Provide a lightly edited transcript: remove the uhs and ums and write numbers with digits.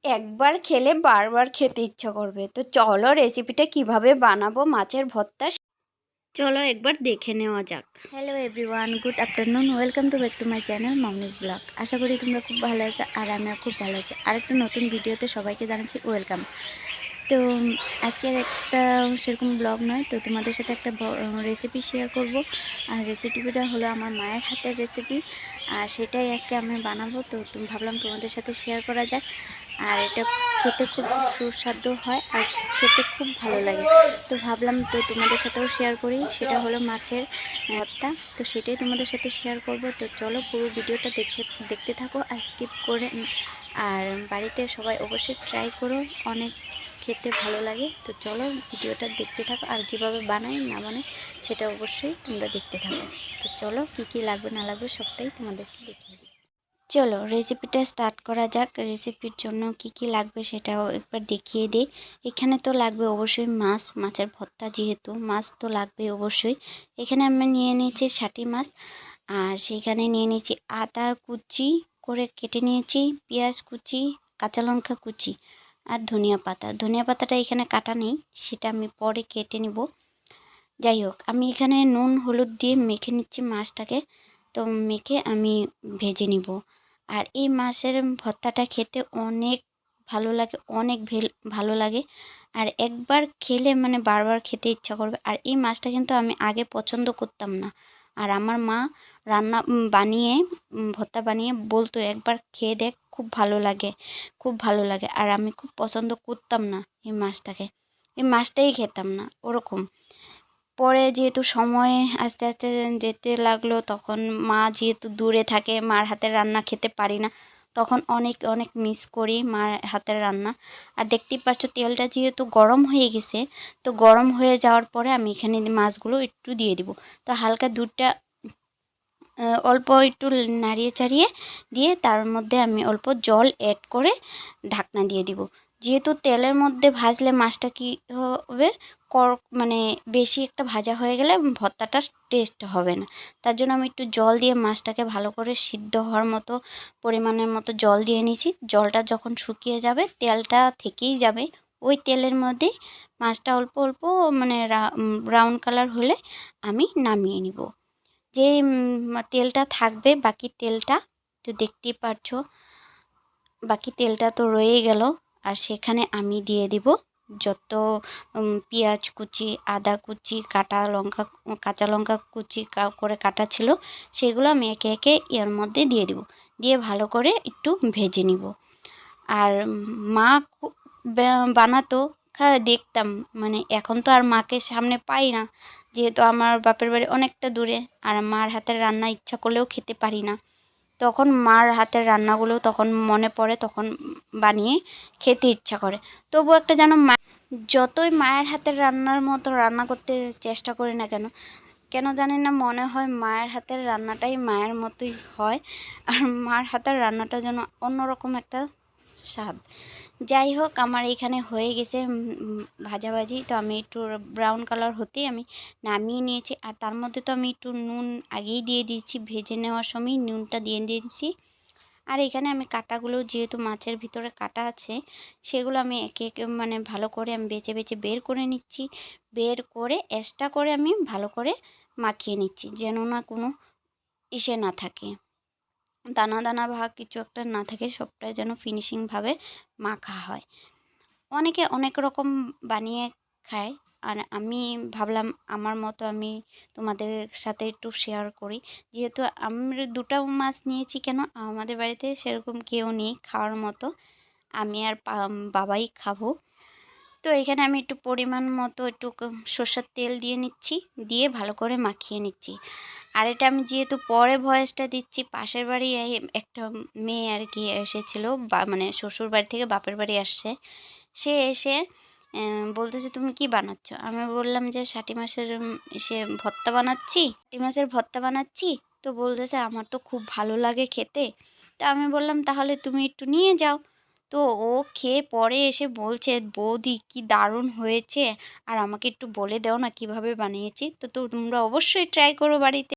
একবার খেলে বারবার খেতে ইচ্ছা করবে। তো চলো রেসিপিটা কিভাবে বানাবো মাছের ভর্তা, চলো একবার দেখে নেওয়া যাক। Hello everyone, good afternoon, welcome to back to my channel Mamoni's blog. আশা করি তোমরা খুব ভালো আছো আর আমিও খুব ভালো আছি। আরেকটা নতুন ভিডিওতে সবাইকে জানাচ্ছি ওয়েলকাম। তো আজকের একটা সেরকম ব্লগ নয়, তো তোমাদের সাথে একটা রেসিপি শেয়ার করব। আর রেসিপিটা হলো আমার মায়ের হাতের রেসিপি, আর সেটাই আজকে আমি বানাবো। তো ভাবলাম তোমাদের সাথে শেয়ার করা যাক। আর এটা খেতে খুব সুস্বাদু হয় আর খেতে খুব ভালো লাগে। তো ভাবলাম তো তোমাদের সাথেও শেয়ার করি। সেটা হলো মাছের ভর্তা। তো সেটাই তোমাদের সাথে শেয়ার করব। তো চলো পুরো ভিডিওটা দেখতে থাকো আর স্কিপ করে। আর বাড়িতে সবাই অবশ্যই ট্রাই করো, অনেক খেতে ভালো লাগে। তো চলো ভিডিওটা দেখতে থাকো, আর কীভাবে বানাই না বানাই সেটা অবশ্যই তোমরা দেখতে থাকো। তো চলো কী লাগবে না লাগবে সবটাই তোমাদেরকে দেখিয়ে দিই। চলো রেসিপিটা স্টার্ট করা যাক। রেসিপির জন্য কি লাগবে সেটাও একবার দেখিয়ে দিই। এখানে তো লাগবে অবশ্যই মাছের ভর্তা, যেহেতু মাছ তো লাগবে অবশ্যই। এখানে আমি নিয়ে নিয়েছি ষাটি মাছ, আর সেইখানে নিয়ে নিয়েছি আদা কুচি করে কেটে নিয়েছি, পেঁয়াজ কুচি, কাঁচা লঙ্কা কুচি, আর ধনিয়া পাতাটা এখানে কাটা নেই, সেটা আমি পরে কেটে নিব। যাই হোক, আমি এখানে নুন হলুদ দিয়ে মেখে নিচ্ছি মাছটাকে। তো মেখে আমি ভেজে নিব। আর এই মাছের ভর্তাটা খেতে অনেক ভালো লাগে, অনেক ভালো লাগে। আর একবার খেলে মানে বারবার খেতে ইচ্ছা করবে। আর এই মাছটা কিন্তু আমি আগে পছন্দ করতাম না। আর আমার মা বানিয়ে ভর্তা বানিয়ে বলতো একবার খেয়ে দেখ, খুব ভালো লাগে, খুব ভালো লাগে। আর আমি খুব পছন্দ করতাম না এই মাছটাকে, এই মাছটাই খেতাম না ওরকম। পরে যেহেতু সময় আস্তে আস্তে যেতে লাগলো, তখন মা যেহেতু দূরে থাকে, মার হাতের রান্না খেতে পারি না, তখন অনেক অনেক মিস করি মার হাতের রান্না। আর দেখতেই পাচ্ছ তেলটা যেহেতু গরম হয়ে গেছে, তো গরম হয়ে যাওয়ার পরে আমি এখানে মাছগুলো একটু দিয়ে দিব। তো হালকা দুধটা অল্প একটু নাড়িয়ে চাড়িয়ে দিয়ে তার মধ্যে আমি অল্প জল অ্যাড করে ঢাকনা দিয়ে দিব। যেহেতু তেলের মধ্যে ভাজলে মাছটা কি হবে, মানে বেশি একটা ভাজা হয়ে গেলে ভর্তাটা টেস্ট হবে না। তার জন্য আমি একটু জল দিয়ে মাছটাকে ভালো করে সিদ্ধ হওয়ার মতো পরিমাণের মতো জল দিয়ে নিয়েছি। জলটা যখন শুকিয়ে যাবে, তেলটা থেকেই যাবে, ওই তেলের মধ্যেই মাছটা অল্প অল্প মানে ব্রাউন কালার হলে আমি নামিয়ে নিব। যে তেলটা থাকবে, বাকি তেলটা তো দেখতেই পাচ্ছো, বাকি তেলটা তো রয়ে গেল। আর সেখানে আমি দিয়ে দিব যত পেঁয়াজ কুচি, আদা কুচি, কাঁচা লঙ্কা কুচি করে কাটা ছিল, সেগুলো আমি একে একে এর মধ্যে দিয়ে দিব। দিয়ে ভালো করে একটু ভেজে নিব। আর মা বানাতো, দেখতাম, মানে এখন তো আর মাকে সামনে পাই না, যেহেতু আমার বাপের বাড়ি অনেকটা দূরে। আর মার হাতের রান্না ইচ্ছা করলেও খেতে পারি না, তখন মার হাতের রান্নাগুলো তখন মনে পড়ে, তখন বানিয়ে খেতে ইচ্ছা করে। তবু একটা যেন যতই মায়ের হাতের রান্নার মতো রান্না করতে চেষ্টা করি না কেন, কেন জানি না মনে হয় মায়ের হাতের রান্নাটাই মায়ের মতোই হয়। আর মার হাতের রান্নাটা যেন অন্যরকম একটা স্বাদ। যাই হোক, আমার এখানে হয়ে গেছে ভাজাভাজি। তো আমি একটু ব্রাউন কালার হতেই আমি নামিয়ে নিয়েছি। আর তার মধ্যে তো আমি একটু নুন আগেই দিয়ে দিয়েছি, ভেজে নেওয়ার সময় নুনটা দিয়ে দিয়েছি। আর এখানে আমি কাটাগুলো, যেহেতু মাছের ভিতরে কাটা আছে, সেগুলো আমি একে একে মানে ভালো করে আমি বেছে বেছে বের করে নিচ্ছি। বের করে এক্সট্রা করে আমি ভালো করে মাখিয়ে নিচ্ছি, যেন না কোনো ইসে না থাকে, দানা দানা ভাগ কিছু একটা না থাকে, সবটাই যেন ফিনিশিংভাবে মাখা হয়। অনেকে অনেক রকম বানিয়ে খায়, আর আমি ভাবলাম আমার মতো আমি তোমাদের সাথে একটু শেয়ার করি। যেহেতু আমি দুটো মাছ নিয়েছি, কেন আমাদের বাড়িতে সেরকম কেউ নেই খাওয়ার মতো, আমি আর বাবাই খাবো। তো এখানে আমি একটু পরিমাণ মতো একটু সর্ষের তেল দিয়ে নিচ্ছি, দিয়ে ভালো করে মাখিয়ে নিচ্ছি। আর এটা আমি যেহেতু পরে ভয়েসটা দিচ্ছি, পাশের বাড়ি একটা মেয়ে আর কি এসেছিলো, মানে শ্বশুর বাড়ি থেকে বাপের বাড়ি আসছে। সে এসে বলতেছে তুমি কি বানাচ্ছ? আমি বললাম যে ষাটি মাছের ভর্তা বানাচ্ছি। তো বলতেছে আমার তো খুব ভালো লাগে খেতে। তা আমি বললাম তাহলে তুমি একটু নিয়ে যাও। তো ও খেয়ে পরে এসে বলছে বৌদি কি দারুণ হয়েছে, আর আমাকে একটু বলে দাও না কিভাবে বানিয়েছি। তো তোমরা অবশ্যই ট্রাই করো বাড়িতে।